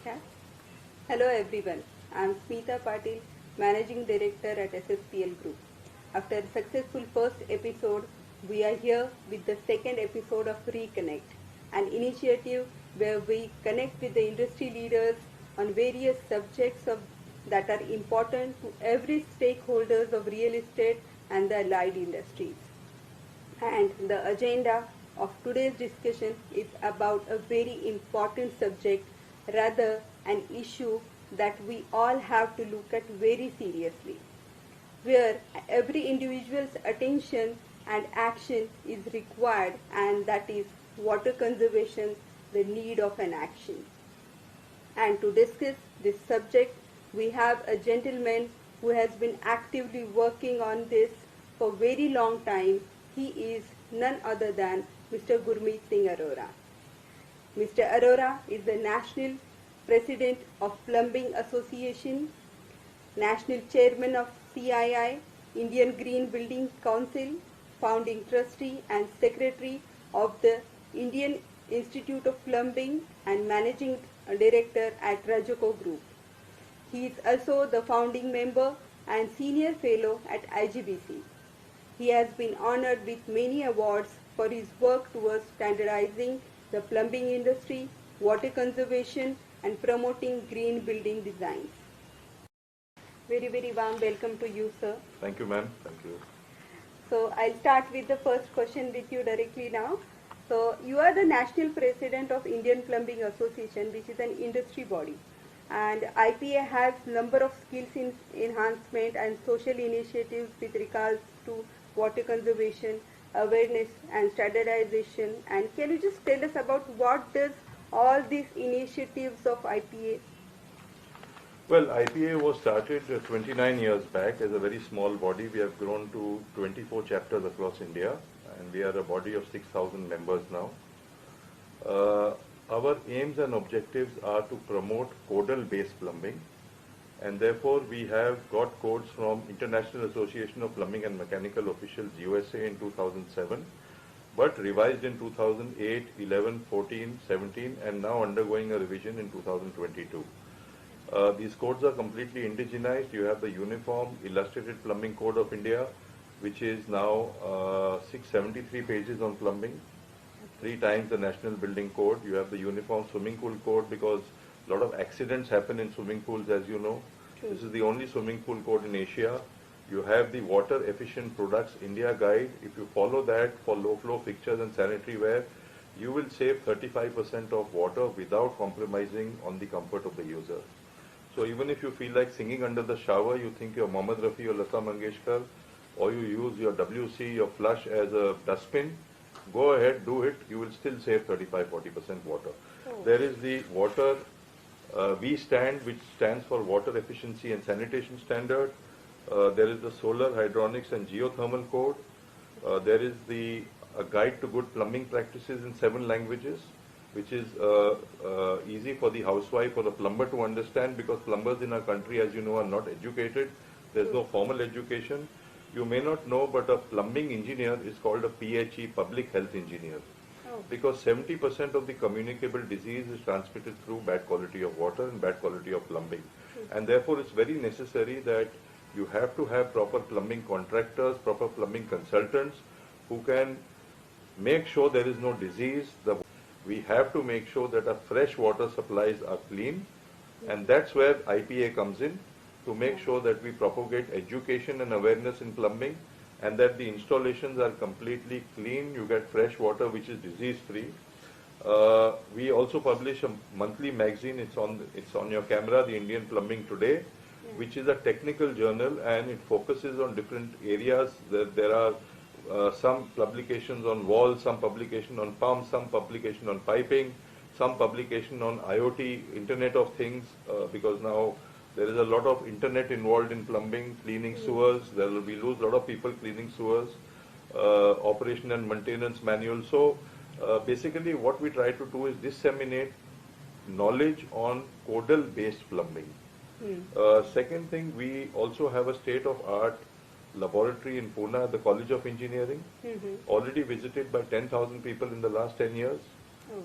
Yeah. Hello everyone. I am Smita Patil, Managing Director at SSPL Group. After a successful first episode, we are here with the second episode of RE.CONNECT, an initiative where we connect with the industry leaders on various subjects that are important to every stakeholders of real estate and the allied industries. And the agenda of today's discussion is about a very important subject, rather an issue that we all have to look at very seriously, where every individual's attention and action is required, and that is water conservation, the need of an action. And to discuss this subject, we have a gentleman who has been actively working on this for a very long time. He is none other than Mr. Gurmeet Singh Arora. Mr. Arora is the National President of Plumbing Association, National Chairman of CII, Indian Green Building Council, founding trustee and secretary of the Indian Institute of Plumbing, and managing director at Rajoco Group. He is also the founding member and senior fellow at IGBC. He has been honored with many awards for his work towards standardizing the plumbing industry, water conservation, and promoting green building designs. Very, very warm welcome to you, sir. Thank you, ma'am. Thank you. So I'll start with the first question with you directly now. So you are the National President of Indian Plumbing Association, which is an industry body. And IPA has number of skills in enhancement and social initiatives with regards to water conservation, awareness and standardization. And can you just tell us about what does all these initiatives of IPA? Well, IPA was started 29 years back as a very small body. We have grown to 24 chapters across India, and we are a body of 6,000 members now. Our aims and objectives are to promote codal-based plumbing, and therefore we have got codes from International Association of Plumbing and Mechanical Officials USA in 2007, but revised in 2008, 11, 14, 17, and now undergoing a revision in 2022. These codes are completely indigenized. You have the Uniform Illustrated Plumbing Code of India, which is now 673 pages on plumbing, 3 times the National Building Code. You have the Uniform Swimming Pool Code, because a lot of accidents happen in swimming pools, as you know. True. This is the only swimming pool code in Asia. You have the Water Efficient Products India Guide. If you follow that for low flow fixtures and sanitary ware, you will save 35% of water without compromising on the comfort of the user. So even if you feel like singing under the shower, you think you're Mohammed Rafi or Lata Mangeshkar, or you use your WC, your flush as a dustbin, go ahead, do it. You will still save 35-40% water. Oh. There is the water V stand, which stands for Water Efficiency and Sanitation Standard. There is the Solar Hydronics and Geothermal Code. There is the Guide to Good Plumbing Practices in 7 languages, which is easy for the housewife or the plumber to understand, because plumbers in our country, as you know, are not educated. There's no formal education. You may not know, but a plumbing engineer is called a PHE, Public Health Engineer, because 70% of the communicable disease is transmitted through bad quality of water and bad quality of plumbing. And therefore, it's very necessary that you have to have proper plumbing contractors, proper plumbing consultants who can make sure there is no disease. We have to make sure that our fresh water supplies are clean, and that's where IPA comes in, to make sure that we propagate education and awareness in plumbing, and that the installations are completely clean. You get fresh water which is disease-free. We also publish a monthly magazine. It's on your camera, the Indian Plumbing Today, which is a technical journal, and it focuses on different areas. There are some publications on walls, some publication on pumps, some publication on piping, some publication on IoT, Internet of Things, because now there is a lot of internet involved in plumbing, cleaning sewers. We lose a lot of people cleaning sewers, operation and maintenance manual. So basically what we try to do is disseminate knowledge on codal based plumbing. Second thing, we also have a state-of-art laboratory in Pune at the College of Engineering, already visited by 10,000 people in the last 10 years.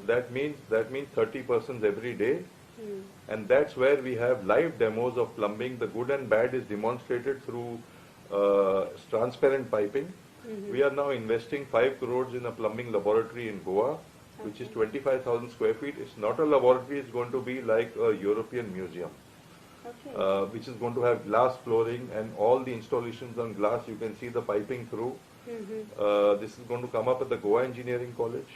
That means 30 persons every day And that's where we have live demos of plumbing. The good and bad is demonstrated through transparent piping. We are now investing 5 crores in a plumbing laboratory in Goa, which is 25,000 square feet. It's not a laboratory, it's going to be like a European museum, which is going to have glass flooring and all the installations on glass. You can see the piping through. This is going to come up at the Goa Engineering College.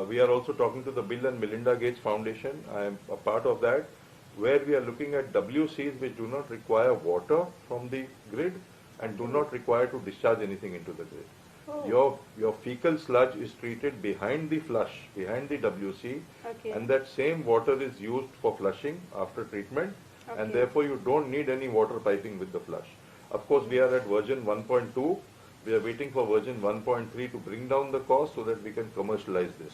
We are also talking to the Bill and Melinda Gates Foundation. I am a part of that, where we are looking at WCs which do not require water from the grid and do not require to discharge anything into the grid. Your fecal sludge is treated behind the flush, behind the WC, and that same water is used for flushing after treatment, and therefore you don't need any water piping with the flush. Of course, we are at version 1.2. We are waiting for version 1.3 to bring down the cost so that we can commercialize this.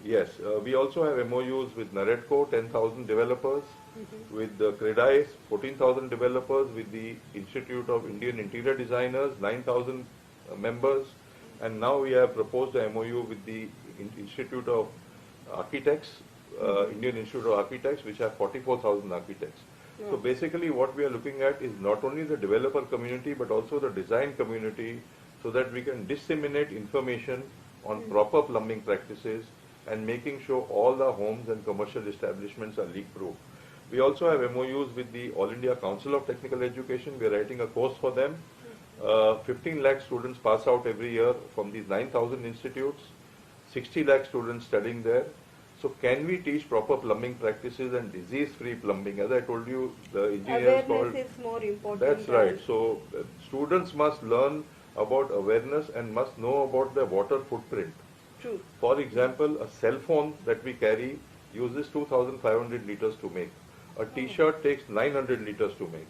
Yes, we also have MOUs with Naredco, 10,000 developers, with the CREDICE, 14,000 developers, with the Institute of Indian Interior Designers, 9,000 members, and now we have proposed a MOU with the Institute of Architects, Indian Institute of Architects, which have 44,000 architects. So basically what we are looking at is not only the developer community but also the design community, so that we can disseminate information on proper plumbing practices and making sure all our homes and commercial establishments are leak proof. We also have MOUs with the All India Council of Technical Education. We are writing a course for them. 15 lakh students pass out every year from these 9,000 institutes, 60 lakh students studying there. So can we teach proper plumbing practices and disease-free plumbing? As I told you, the engineers awareness is more important. That's right. So students must learn about awareness and must know about their water footprint. True. For example, a cell phone that we carry uses 2,500 liters to make. A t-shirt takes 900 liters to make.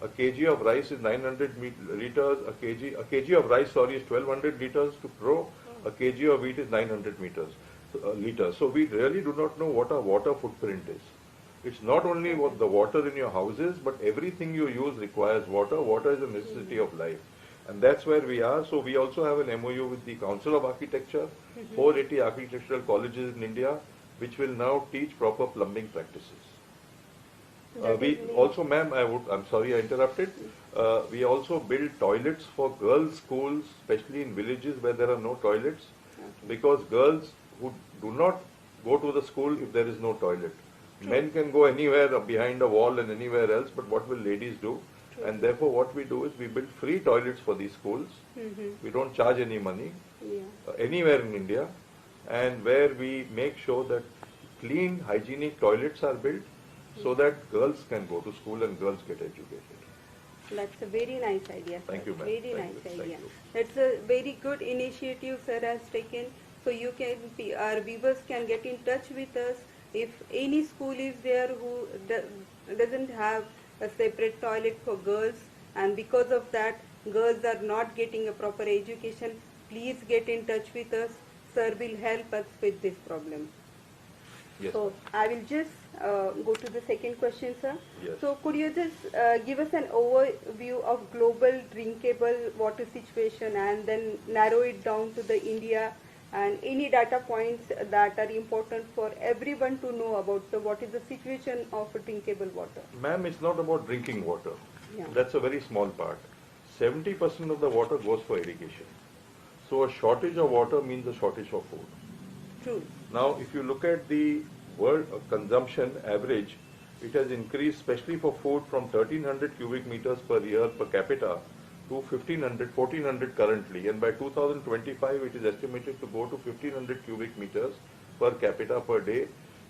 A kg of rice is 900 liters. A kg of rice, sorry, is 1,200 liters to grow. A kg of wheat is 900 liters. So we really do not know what our water footprint is. It's not only what the water in your houses, but everything you use requires water. Water is a necessity of life. And that's where we are. So we also have an MOU with the Council of Architecture, 480 architectural colleges in India, which will now teach proper plumbing practices. We also, ma'am, I'm sorry I interrupted. We also build toilets for girls' schools, especially in villages where there are no toilets, because girls who do not go to the school if there is no toilet. Men can go anywhere behind a wall and anywhere else, but what will ladies do? And therefore what we do is we build free toilets for these schools. We don't charge any money anywhere in India, and where we make sure that clean, hygienic toilets are built so that girls can go to school and girls get educated. That's a very nice idea, sir. Thank you, ma'am. Very nice idea. That's a very good initiative sir has taken. So you can, our viewers can get in touch with us if any school is there who doesn't have a separate toilet for girls, and because of that girls are not getting a proper education. Please get in touch with us. Sir will help us with this problem. Yes. So I will just go to the second question, sir. Yes. So could you just give us an overview of global drinkable water situation and then narrow it down to the India, and any data points that are important for everyone to know about what is the situation of drinkable water? Ma'am, it's not about drinking water. Yeah. That's a very small part. 70% of the water goes for irrigation. So a shortage of water means a shortage of food. True. Now, if you look at the world consumption average, it has increased, especially for food, from 1,300 cubic meters per year per capita to 1,400 currently, and by 2025 it is estimated to go to 1,500 cubic meters per capita per day,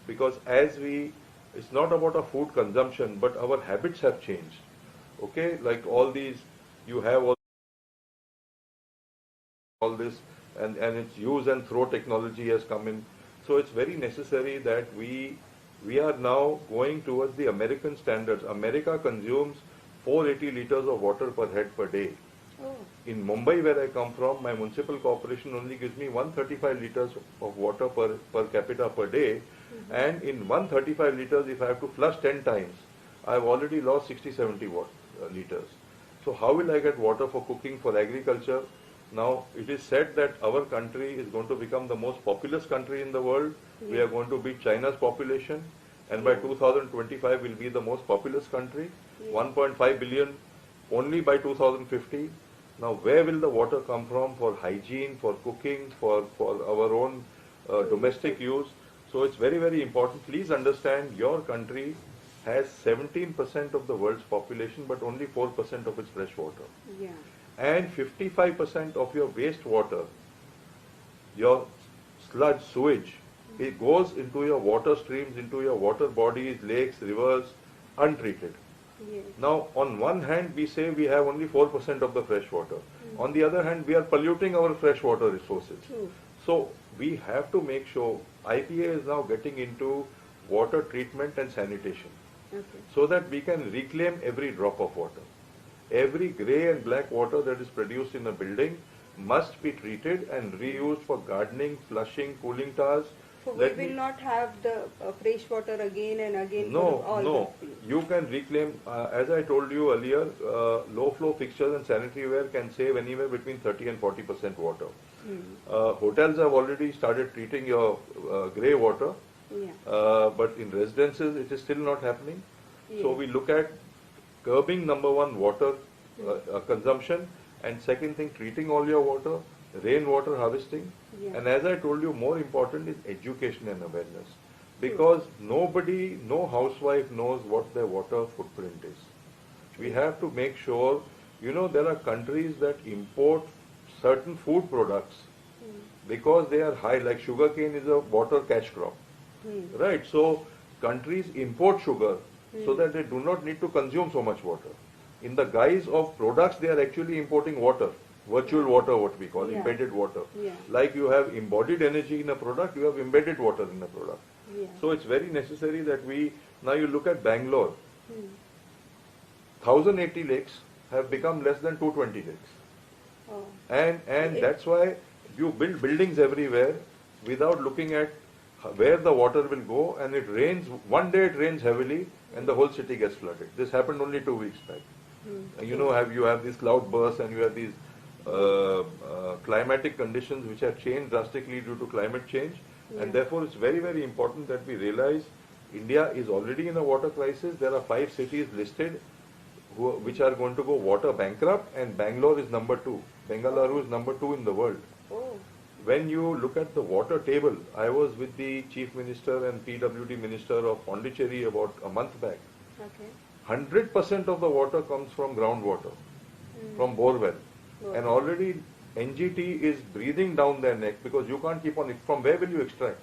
because it's not about our food consumption, but our habits have changed. Okay, like all these, you have all this, and its use and throw technology has come in. So it's very necessary that we are now going towards the American standards. America consumes 480 liters of water per head per day. In Mumbai, where I come from, my municipal corporation only gives me 135 liters of water per capita per day. And in 135 liters, if I have to flush 10 times, I've already lost 60-70 liters. So how will I get water for cooking, for agriculture? Now, it is said that our country is going to become the most populous country in the world, We are going to beat China's population, and by 2025 we'll be the most populous country. 1.5 billion only by 2050. Now, where will the water come from for hygiene, for cooking, for our own domestic use? So it's very, very important. Please understand, your country has 17% of the world's population, but only 4% of its fresh water. Yeah. And 55% of your wastewater, your sludge, sewage, it goes into your water streams, into your water bodies, lakes, rivers, untreated. Yes. Now, on one hand, we say we have only 4% of the fresh water. On the other hand, we are polluting our freshwater resources. True. So, we have to make sure IPA is now getting into water treatment and sanitation, Okay. so that we can reclaim every drop of water. Every grey and black water that is produced in a building must be treated and reused for gardening, flushing, cooling towers. So we will not have the fresh water again and again for all No. those things. You can reclaim, as I told you earlier, low flow fixtures and sanitary ware can save anywhere between 30 and 40% water. Hotels have already started treating your grey water, but in residences it is still not happening. So we look at curbing, number one, water consumption, and second thing, treating all your water, rainwater harvesting, and as I told you, more important is education and awareness, because nobody, no housewife knows what their water footprint is. We have to make sure, you know, there are countries that import certain food products because they are high, like sugarcane is a water cash crop, right? So countries import sugar so that they do not need to consume so much water. In the guise of products, they are actually importing water. Virtual water, what we call, embedded water. Like you have embodied energy in a product, you have embedded water in a product. So it's very necessary that we, now you look at Bangalore, 1080 lakes have become less than 220 lakes. And that's why you build buildings everywhere without looking at where the water will go, and it rains, one day it rains heavily and the whole city gets flooded. This happened only 2 weeks back. You know, you have these cloud bursts and you have these climatic conditions which have changed drastically due to climate change, and therefore it's very, very important that we realize India is already in a water crisis. There are 5 cities listed which are going to go water bankrupt, and Bangalore is number 2. Bengaluru is number 2 in the world. When you look at the water table, I was with the Chief Minister and PWD Minister of Pondicherry about a month back. 100% of the water comes from groundwater, from borewell. And already NGT is breathing down their neck, because you can't keep on, from where will you extract?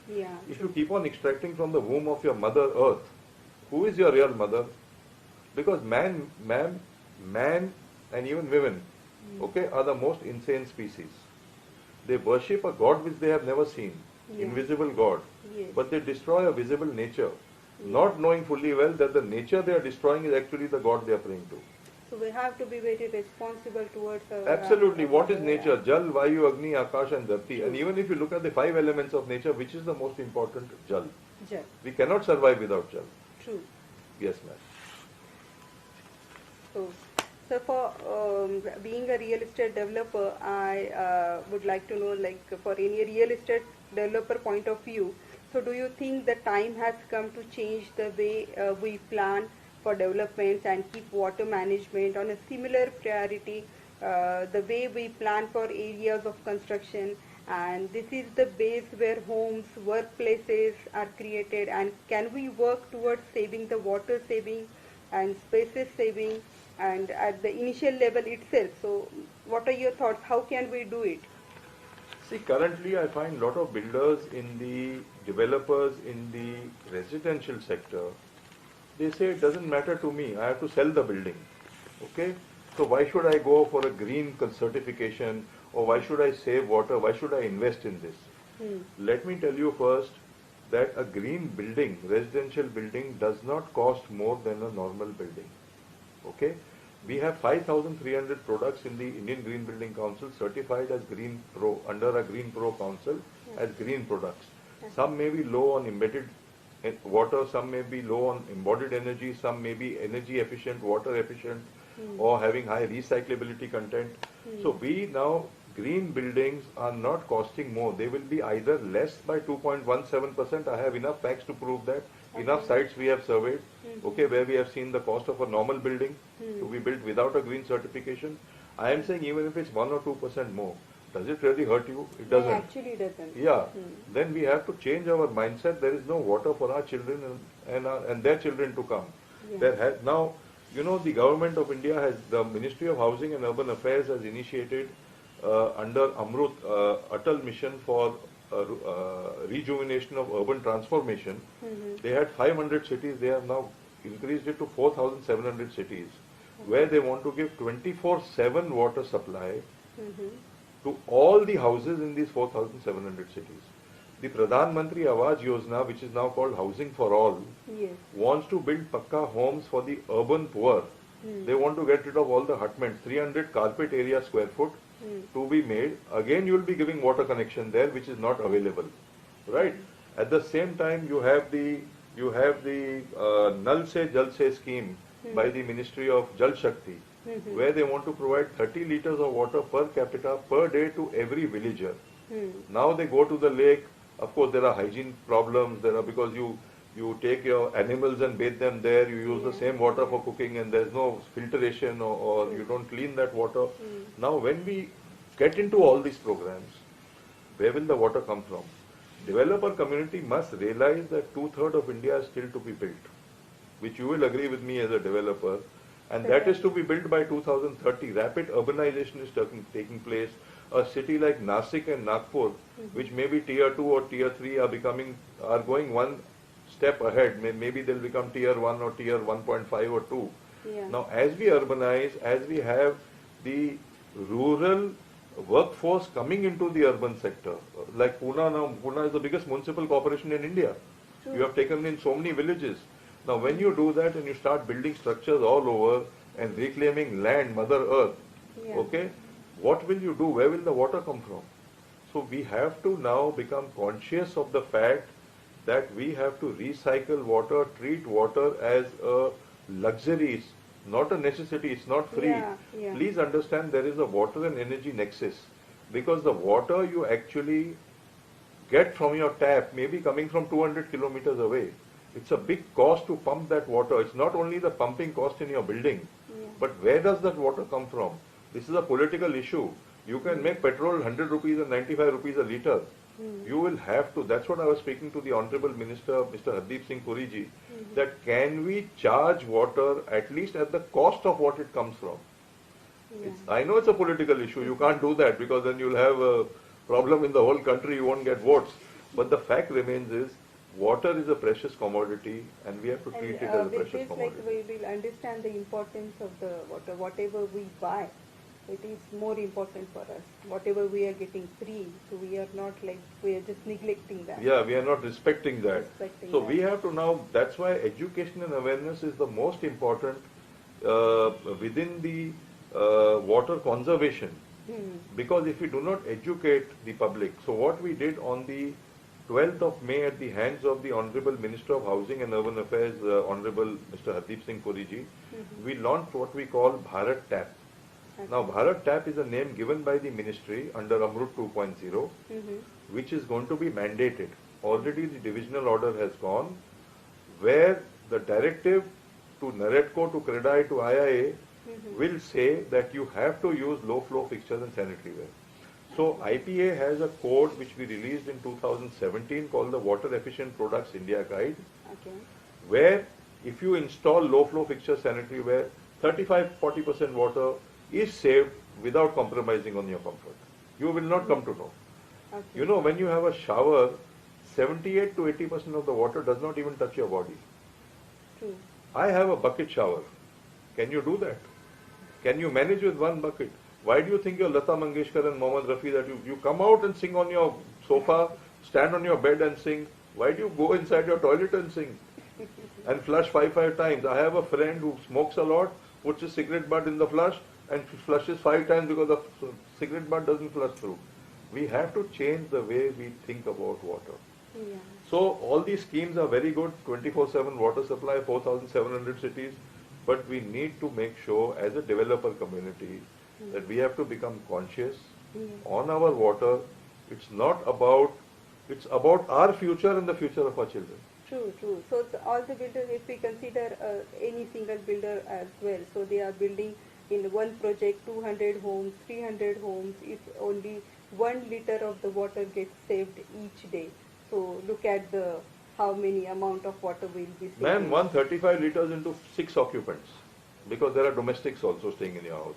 If you keep on extracting from the womb of your mother earth, who is your real mother? Because man and even women, okay, are the most insane species. They worship a god which they have never seen, invisible god, but they destroy a visible nature, not knowing fully well that the nature they are destroying is actually the god they are praying to. So we have to be very responsible towards absolutely. What is nature? Jal, Vayu, Agni, Akash and Dharti. And even if you look at the 5 elements of nature, which is the most important? Jal. We cannot survive without Jal. True. Yes, ma'am. So for being a real estate developer, I would like to know, like, for any real estate developer point of view, so do you think the time has come to change the way we plan for developments and keep water management on a similar priority, the way we plan for areas of construction, and this is the base where homes, workplaces are created, and can we work towards saving the water saving and spaces saving and at the initial level itself? So what are your thoughts? How can we do it? See, currently I find a lot of builders in the developers in the residential sector, they say it doesn't matter to me, I have to sell the building. Okay? So why should I go for a green certification, or why should I save water, why should I invest in this? Let me tell you first that a green building, residential building, does not cost more than a normal building. Okay? We have 5,300 products in the Indian Green Building Council certified as Green Pro, under a Green Pro Council as green products. Some may be low on embedded water, some may be low on embodied energy, some may be energy efficient, water efficient, or having high recyclability content. So we now green buildings are not costing more. They will be either less by 2.17%. I have enough facts to prove that. Enough sites we have surveyed, okay, where we have seen the cost of a normal building to be built without a green certification. I am saying even if it's 1 or 2% more, does it really hurt you? It doesn't. No, actually doesn't. Yeah. Then we have to change our mindset. There is no water for our children and their children to come. Yeah. Now, you know, the government of India has, the Ministry of Housing and Urban Affairs has initiated under Amrut Atal Mission for rejuvenation of urban transformation. They had 500 cities. They have now increased it to 4,700 cities, where they want to give 24/7 water supply to all the houses in these 4,700 cities. The Pradhan Mantri Awas Yojana, which is now called Housing for All, Yes. wants to build pakka homes for the urban poor. They want to get rid of all the hutments, 300 carpet area square foot to be made. Again, you will be giving water connection there, which is not available, right? At the same time, you have the Nal Se Jal Se scheme by the Ministry of Jal Shakti, where they want to provide 30 liters of water per capita per day to every villager. Now they go to the lake. Of course, there are hygiene problems. There are, because you take your animals and bathe them there. You use the same water for cooking, and there's no filtration, or you don't clean that water. Now, when we get into all these programs, where will the water come from? Developer community must realize that 2/3 of India is still to be built, which you will agree with me as a developer, and that is to be built by 2030. Rapid urbanization is taking place. A city like Nasik and Nagpur, which may be tier 2 or tier 3, are going one step ahead. Maybe they'll become tier 1 or tier 1.5 or 2. Yeah. Now, as we urbanize, as we have the rural workforce coming into the urban sector, like Pune now, Pune is the biggest municipal corporation in India. True. You have taken in so many villages. Now, when you do that and you start building structures all over and reclaiming land, Mother Earth, okay, what will you do? Where will the water come from? So we have to now become conscious of the fact that we have to recycle water, treat water as a luxury, not a necessity, it's not free. Yeah. Please understand there is a water and energy nexus, because the water you actually get from your tap may be coming from 200 kilometers away. It's a big cost to pump that water. It's not only the pumping cost in your building, but where does that water come from? This is a political issue. You can make petrol 100 rupees and 95 rupees a litre. You will have to, that's what I was speaking to the Honorable Minister, Mr. Hardeep Singh Puri ji, that can we charge water at least at the cost of what it comes from? I know it's a political issue. You can't do that, because then you'll have a problem in the whole country. You won't get votes. But the fact remains is, water is a precious commodity, and we have to treat it as a with precious this, commodity. like, we will understand the importance of the water. Whatever we buy, it is more important for us. Whatever we are getting free, so we are not like, we are just neglecting that. Yeah, we are not respecting that. So that. we have to now, that's why education and awareness is the most important within the water conservation. Because if we do not educate the public, so what we did on the 12th of May at the hands of the Honorable Minister of Housing and Urban Affairs, Honorable Mr. Hardeep Singh Puri ji, we launched what we call Bharat Tap. Now, Bharat Tap is a name given by the ministry under Amrut 2.0, which is going to be mandated. Already the divisional order has gone, where the directive to NAREDCO, to CREDAI, to IIA will say that you have to use low flow fixtures and sanitary ware. So IPA has a code which we released in 2017 called the Water Efficient Products India Guide, where if you install low flow fixture sanitary ware, 35-40% water is saved without compromising on your comfort. You will not come to know. You know, when you have a shower, 78 to 80% of the water does not even touch your body. True. I have a bucket shower. Can you do that? Can you manage with one bucket? Why do you think you're Lata Mangeshkar and Mohammad Rafi that you come out and sing on your sofa, stand on your bed and sing? Why do you go inside your toilet and sing? And flush five times. I have a friend who smokes a lot, puts his cigarette butt in the flush and flushes 5 times because the cigarette butt doesn't flush through. We have to change the way we think about water. So all these schemes are very good, 24/7 water supply, 4,700 cities, but we need to make sure as a developer community that we have to become conscious on our water. It's not about, it's about our future and the future of our children. True, true. So all the builders, if we consider any single builder as well, so they are building in one project 200 homes, 300 homes, if only 1 liter of the water gets saved each day. So look at the how many amount of water will be saved. Ma'am, 135 liters into 6 occupants, because there are domestics also staying in your house.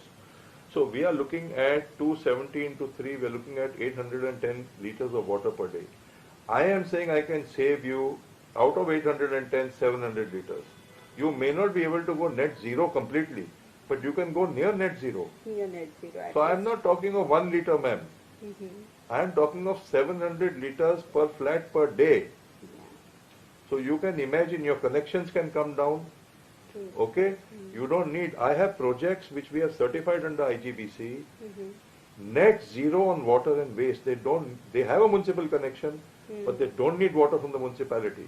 So we are looking at 270 into 3, we are looking at 810 liters of water per day. I am saying I can save you out of 810, 700 liters. You may not be able to go net zero completely, but you can go near net zero. Near net zero. So I am not talking of 1 liter, ma'am. I am talking of 700 liters per flat per day. Yeah. So you can imagine your connections can come down. True. Okay? You don't need, I have projects which we have certified under IGBC, net zero on water and waste. They have a municipal connection, but they don't need water from the municipality.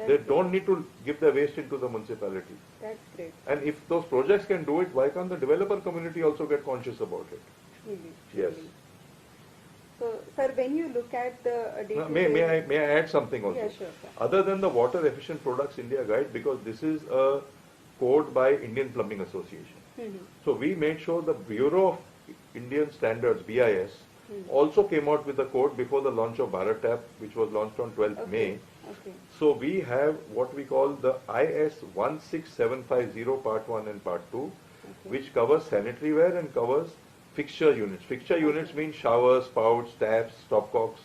They don't need to give the waste into the municipality. That's great. And if those projects can do it, why can't the developer community also get conscious about it? Truly, Yes. truly. So, sir, when you look at the May I add something also? Yeah, sure, sir. Other than the Water Efficient Products India Guide, because this is a code by Indian Plumbing Association. So we made sure the Bureau of Indian Standards, BIS, also came out with a code before the launch of Bharat Tap, which was launched on 12th May. Okay. So we have what we call the IS 16750 Part 1 and Part 2, which covers sanitary ware and covers fixture units. Fixture units mean showers, spouts, taps, stopcocks,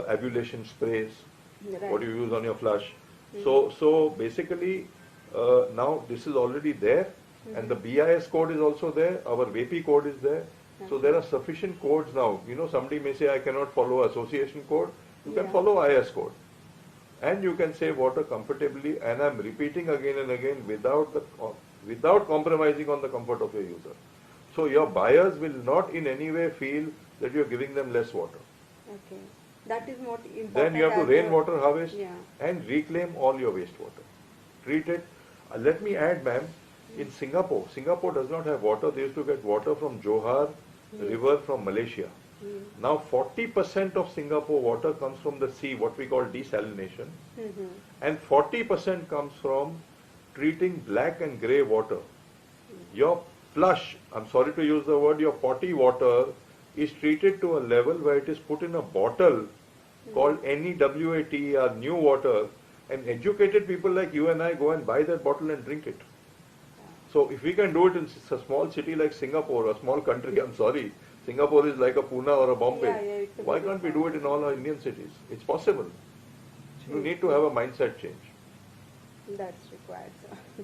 ablution sprays, what you use on your flush. So basically now this is already there, and the BIS code is also there, our VP code is there. So there are sufficient codes now. You know, somebody may say I cannot follow association code, you can follow IS code. And you can save water comfortably, and I'm repeating again and again, without compromising on the comfort of your user. So your buyers will not in any way feel that you're giving them less water. Okay. That is more important. Then you have to rainwater harvest Yeah. and reclaim all your wastewater. Treat it. Let me add, ma'am, in Singapore does not have water. They used to get water from Johar River from Malaysia. Now 40% of Singapore water comes from the sea, what we call desalination, and 40% comes from treating black and grey water. Your flush, I'm sorry to use the word, your potty water is treated to a level where it is put in a bottle called NEWATER, new water, and educated people like you and I go and buy that bottle and drink it. So if we can do it in a small city like Singapore, a small country, I'm sorry, Singapore is like a Pune or a Bombay. Why can't we do it in all our Indian cities? It's possible. You need to have a mindset change. That's required, sir.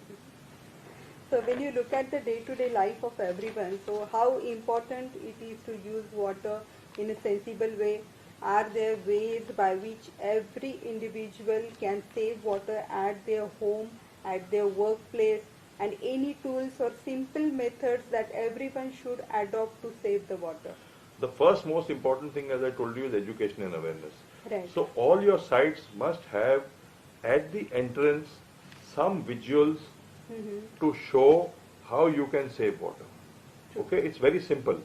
So when you look at the day-to-day life of everyone, so how important it is to use water in a sensible way? Are there ways by which every individual can save water at their home, at their workplace, and any tools or simple methods that everyone should adopt to save the water? The first most important thing, as I told you, is education and awareness. Right. So all your sites must have at the entrance some visuals to show how you can save water. Okay, it's very simple.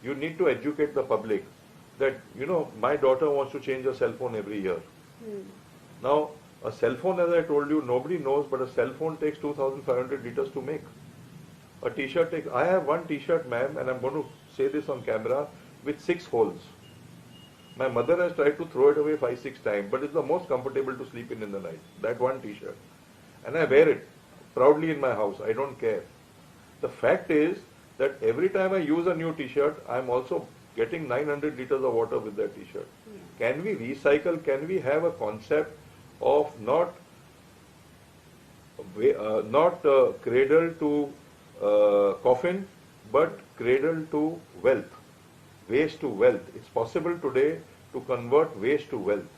You need to educate the public that, you know, my daughter wants to change her cell phone every year. Now, a cell phone, as I told you, nobody knows, but a cell phone takes 2,500 liters to make. A t-shirt takes, I have one t-shirt, ma'am, and I'm going to say this on camera, with 6 holes. My mother has tried to throw it away 5-6 times, but it's the most comfortable to sleep in the night, that one t-shirt. And I wear it proudly in my house, I don't care. The fact is that every time I use a new t-shirt, I'm also getting 900 liters of water with that t-shirt. Can we recycle? Can we have a concept of not cradle to coffin, but cradle to wealth, waste to wealth? It's possible today to convert waste to wealth.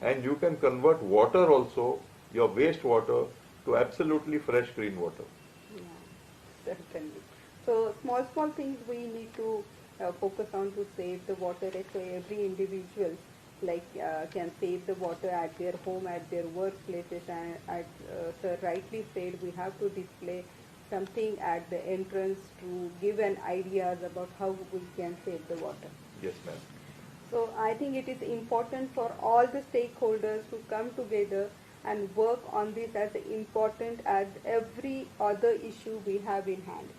And you can convert water also, your waste water, to absolutely fresh green water. Yeah, certainly. So small things we need to focus on to save the water. So every individual can save the water at their home, at their workplaces, and as Sir rightly said, we have to display something at the entrance to give an ideas about how we can save the water. Yes, ma'am. So I think it is important for all the stakeholders to come together and work on this as important as every other issue we have in hand.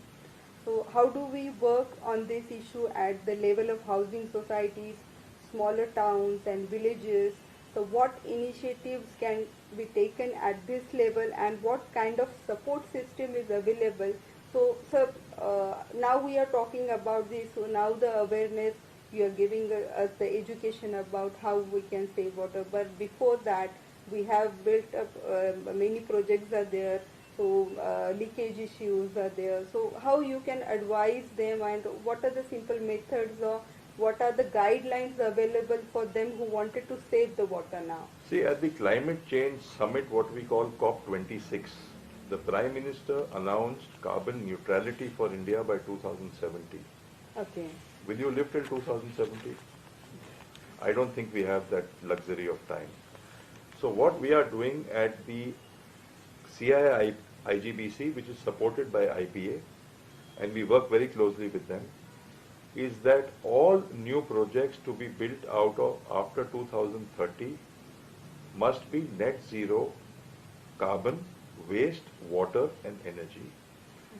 So how do we work on this issue at the level of housing societies, smaller towns and villages? So what initiatives can be taken at this level and what kind of support system is available? So, sir, now we are talking about this, so now the awareness, you are giving us the education about how we can save water, but before that we have built up many projects are there, so leakage issues are there. So how you can advise them and what are the simple methods or what are the guidelines available for them who wanted to save the water now? See, at the climate change summit, what we call COP26, the Prime Minister announced carbon neutrality for India by 2070. Okay. Will you live till 2070? I don't think we have that luxury of time. So what we are doing at the CII IGBC, which is supported by IPA, and we work very closely with them, is that all new projects to be built out of after 2030 must be net zero carbon, waste, water and energy.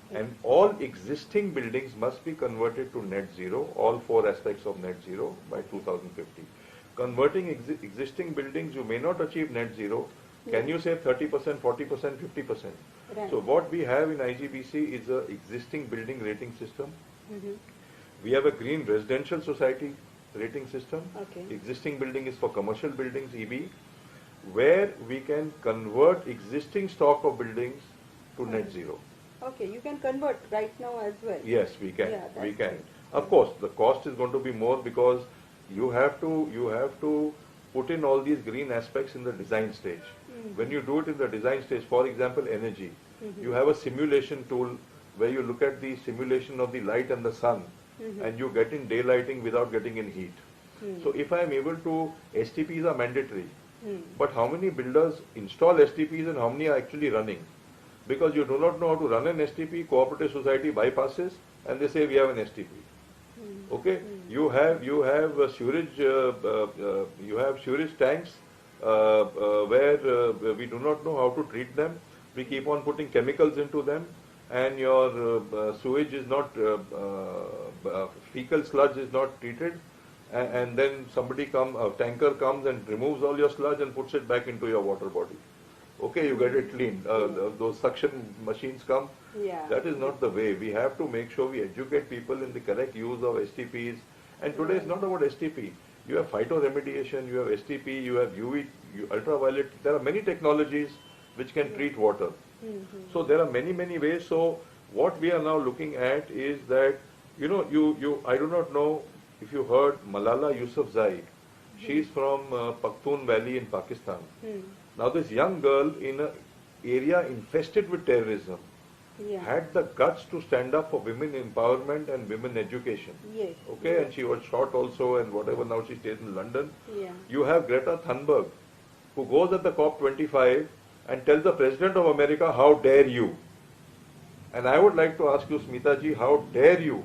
Okay. And all existing buildings must be converted to net zero, all four aspects of net zero by 2050. Converting existing buildings, you may not achieve net zero. Can you say 30%, 40%, 50%? Right. So what we have in IGBC is a existing building rating system. Mm-hmm. We have a green residential society rating system. Okay. Existing building is for commercial buildings, EB, where we can convert existing stock of buildings to net zero. Okay, you can convert right now as well. Yes, we can. Yeah, We that's can. great. Of course, the cost is going to be more because you have to put in all these green aspects in the design stage. Mm-hmm. When you do it in the design stage, for example, energy, Mm-hmm. you have a simulation tool where you look at the simulation of the light and the sun, Mm-hmm. and you get in daylighting without getting in heat. Mm-hmm. So if I am able to, STPs are mandatory, Mm-hmm. but how many builders install STPs and how many are actually running? Because you do not know how to run an STP, cooperative society bypasses and they say we have an STP. Mm-hmm. Okay, Mm-hmm. you have sewage tanks where we do not know how to treat them. We keep on putting chemicals into them, and your sewage is not fecal sludge is not treated, and then a tanker comes and removes all your sludge and puts it back into your water body. Okay, you get it clean. Those suction machines come. Yeah. That is not the way. We have to make sure we educate people in the correct use of STPs. And today it's not about STP. You have phytoremediation, you have STP, you have UV, ultraviolet. There are many technologies which can treat water. Mm-hmm. So there are many ways. So what we are now looking at is that, I do not know if you heard Malala Yousafzai. She's from Pakhtun Valley in Pakistan. Mm-hmm. Now this young girl in an area infested with terrorism Yeah. had the guts to stand up for women empowerment and women education. Yes. Okay, Yes. and she was shot also and whatever, now she stays in London. Yeah. You have Greta Thunberg, who goes at the COP25 and tells the President of America, how dare you? And I would like to ask you, Smita ji, how dare you?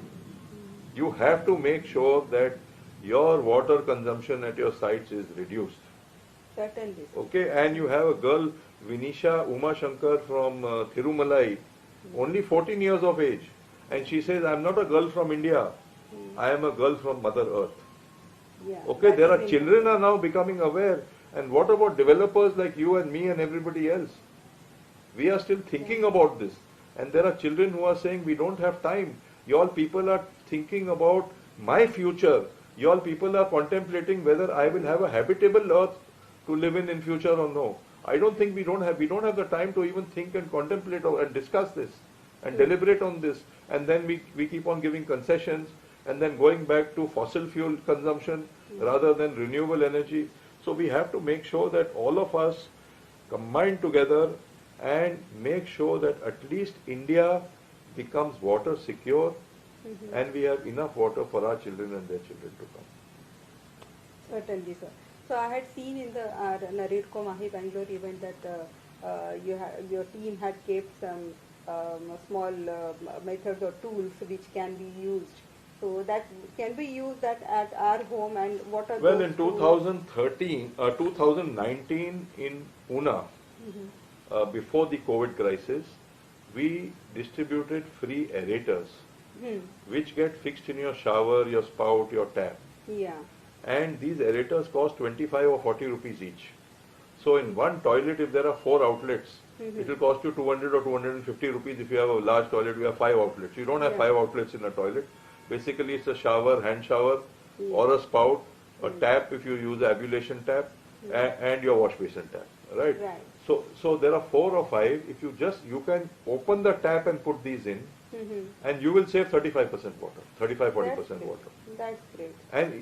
You have to make sure that your water consumption at your sites is reduced. Certainly. Okay, and you have a girl, Vinisha Uma Shankar from Thirumalai, only 14 years of age. And she says, I'm not a girl from India, I am a girl from Mother Earth. Yeah. Okay, That there is are children are now becoming aware. And what about developers like you and me and everybody else? We are still thinking about this. And there are children who are saying, we don't have time. Y'all people are thinking about my future. Y'all people are contemplating whether I will have a habitable earth to live in future or no. I don't think we don't have the time to even think and contemplate and discuss this and deliberate on this. And then we keep on giving concessions and then going back to fossil fuel consumption rather than renewable energy. So we have to make sure that all of us combine together and make sure that at least India becomes water secure and we have enough water for our children and their children to come. Certainly, sir. So I had seen in the RE.CONNECT Mahi Bangalore event that your team had kept some small methods or tools which can be used. So that can we use that at our home, and what are Well, those in tools? 2019 in Pune, Mhm. before the COVID crisis, we distributed free aerators, Hmm. which get fixed in your shower, your spout, your tap. Yeah. And these aerators cost 25 or 40 rupees each. So in one toilet, if there are 4 outlets, it Mhm. will cost you 200 or 250 rupees. If you have a large toilet, you have 5 outlets. You don't have Yeah. 5 outlets in a toilet. Basically, it's a shower, hand shower, Yeah. or a spout, a Hmm. tap if you use ablution tap, Hmm. and your wash basin tap. Right? Right. So there are 4 or 5. If you can open the tap and put these in, Mhm. and you will save 35% water, 35 That's 40% great. water. That's great. And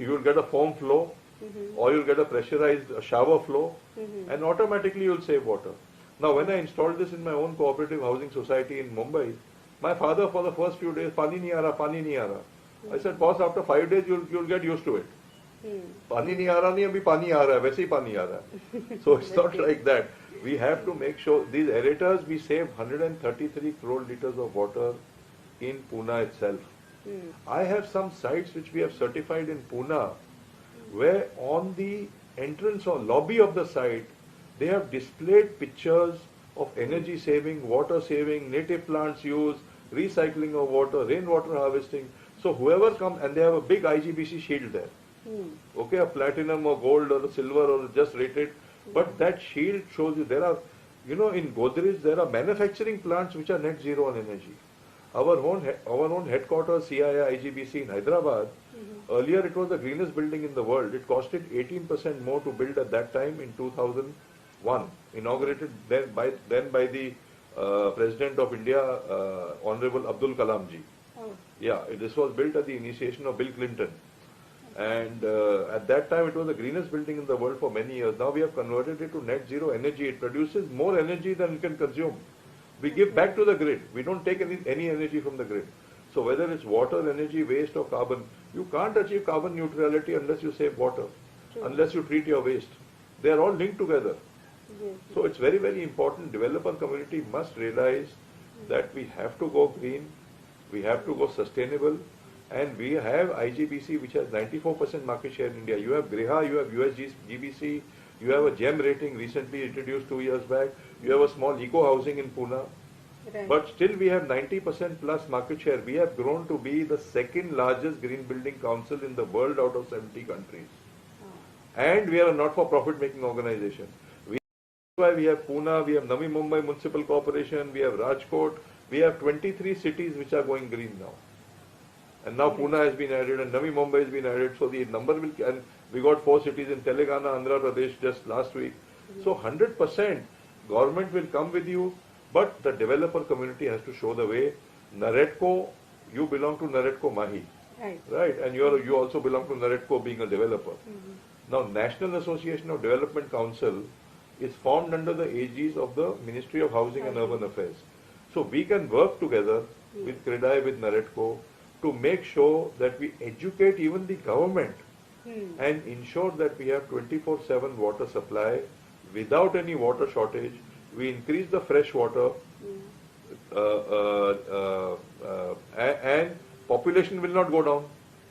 you will get a foam flow, Mhm. or you'll get a pressurized shower flow, Mhm. and automatically you'll save water. Now, when I installed this in my own cooperative housing society in Mumbai, my father for the first few days, pani nahi aa raha, pani nahi aa raha. I said, boss, after 5 days you'll get used to it. Hmm. Pani nahi aa raha nahi, abhi pani aa raha hai, वैसे ही pani aa raha hai. So it's not like that. We have to make sure these aerators, we save 133 crore liters of water in Pune itself. Hmm. I have some sites which we have certified in Pune, where on the entrance or lobby of the site, they have displayed pictures of energy saving, water saving, native plants use, recycling of water, rainwater harvesting. So whoever comes, and they have a big IGBC shield there. Hmm. Okay, a platinum or gold or a silver or just rated, but that shield shows you there are, in Godrej there are manufacturing plants which are net zero on energy. Our own headquarters, CII IGBC in Hyderabad, earlier it was the greenest building in the world. It costed 18% more to build at that time in 2001, inaugurated then by the President of India, Honorable Abdul Kalam ji. Oh. Yeah, this was built at the initiation of Bill Clinton. And at that time, it was the greenest building in the world for many years. Now we have converted it to net zero energy. It produces more energy than it can consume. We give back to the grid. We don't take any energy from the grid. So whether it's water, energy, waste or carbon, you can't achieve carbon neutrality unless you save water, True. unless you treat your waste. They are all linked together. Yes. So it's very, very important. Developer community must realize that we have to go green, we have to go sustainable, and we have IGBC which has 94% market share in India. You have Griha, you have USGBC, you have a GEM rating recently introduced 2 years back, you have a small eco housing in Pune. Right. But still we have 90% plus market share. We have grown to be the second largest green building council in the world out of 70 countries. Oh. And we are a not-for-profit making organization. That's why we have Pune, we have Navi Mumbai Municipal Corporation, we have Rajkot, we have 23 cities which are going green now. And now Pune has been added and Navi Mumbai has been added, so the number will, and we got 4 cities in Telangana, Andhra Pradesh just last week. So 100% government will come with you, but the developer community has to show the way. Naredco, you belong to Naredco Mahi, Right. right? And you also belong to Naredco being a developer. Now National Association of Development Council is formed under the aegis of the Ministry of Housing and Urban Affairs. So we can work together with CREDAI, with Naredco, to make sure that we educate even the government and ensure that we have 24/7 water supply without any water shortage. We increase the fresh water and population will not go down.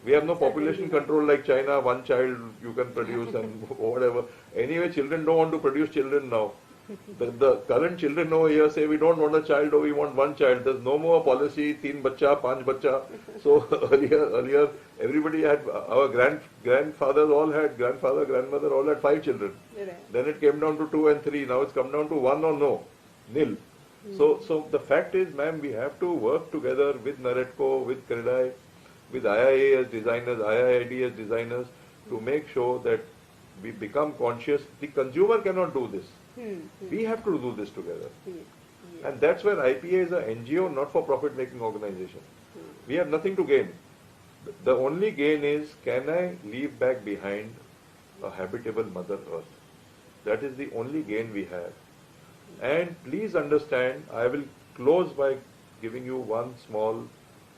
We have no population control like China, one child you can produce and whatever. Anyway, children don't want to produce children now. The current children over here say we don't want a child or we want one child. There's no more policy, 3 bacha, 5 bacha. So earlier everybody had, our grandfathers all had, grandfather, grandmother all had 5 children. Right. Then it came down to 2 and 3. Now it's come down to 1 or no, nil. So the fact is, ma'am, we have to work together with Naredco, with CREDAI, with IIA as designers, IIID as designers, to make sure that we become conscious. The consumer cannot do this. We have to do this together. Yes. Yes. And that's where IPA is an NGO, not for profit making organization. We have nothing to gain. The only gain is, can I leave back behind a habitable Mother Earth? That is the only gain we have. And please understand, I will close by giving you one small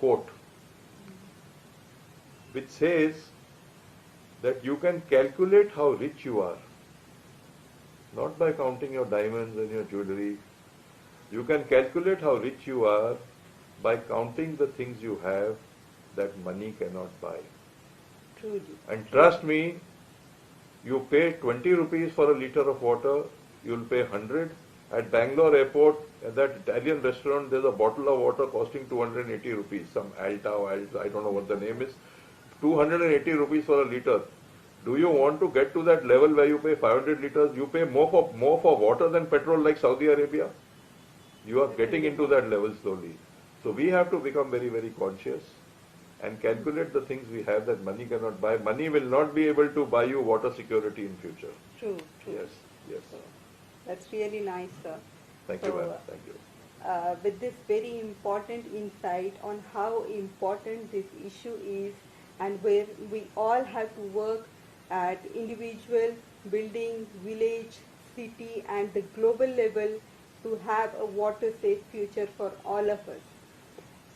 quote, which says that you can calculate how rich you are, not by counting your diamonds and your jewelry, You can calculate how rich you are by counting the things you have that money cannot buy. Truly. And trust me, you pay 20 rupees for a liter of water, you'll pay 100. At Bangalore airport, at that Italian restaurant, there's a bottle of water costing 280 rupees. Some Alta, I don't know what the name is. 280 rupees for a liter. Do you want to get to that level where you pay 500 liters? You pay more for water than petrol like Saudi Arabia? You are getting into that level slowly. So we have to become very, very conscious and calculate the things we have that money cannot buy. Money will not be able to buy you water security in future. True, true. Yes, yes. So, that's really nice, sir. Thank you, ma'am. Thank you. With this very important insight on how important this issue is and where we all have to work at individual, building, village, city and the global level to have a water safe future for all of us.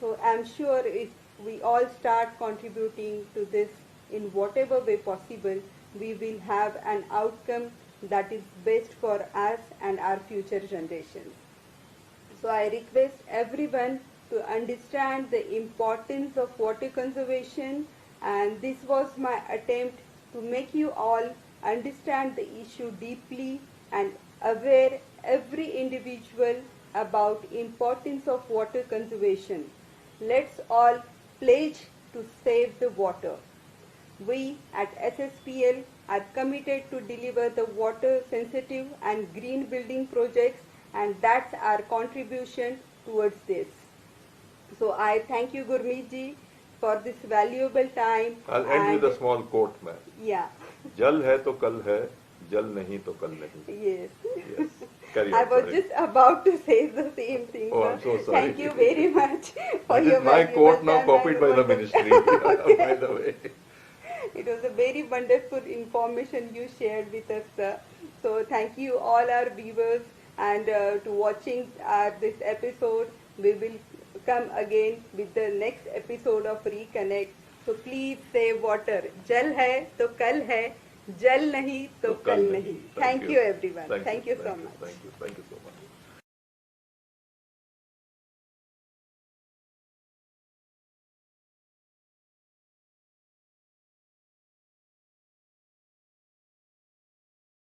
So I'm sure if we all start contributing to this in whatever way possible, we will have an outcome that is best for us and our future generations. So I request everyone to understand the importance of water conservation, and this was my attempt to make you all understand the issue deeply and aware every individual about importance of water conservation. Let's all pledge to save the water. We at SSPL are committed to deliver the water sensitive and green building projects, and that's our contribution towards this. So I thank you, Gurmeet ji, for this valuable time. I'll end with a small quote, ma'am. Yeah. Jal hai to kal hai, jal nahi to kal nahi. Yes. Yes. Carry I on, was sorry. just about to say the same thing. Oh, sir. I'm so sorry. Thank you very much for This your is my valuable quote now time copied and by the wonderful- ministry, by the way. It was a very wonderful information you shared with us, sir. So thank you all our viewers and to watching this episode. We will come again with the next episode of Reconnect. So please save water. Jal hai to kal hai, jal nahi to kal nahi. Thank you everyone. Thank you so much. Thank you so much.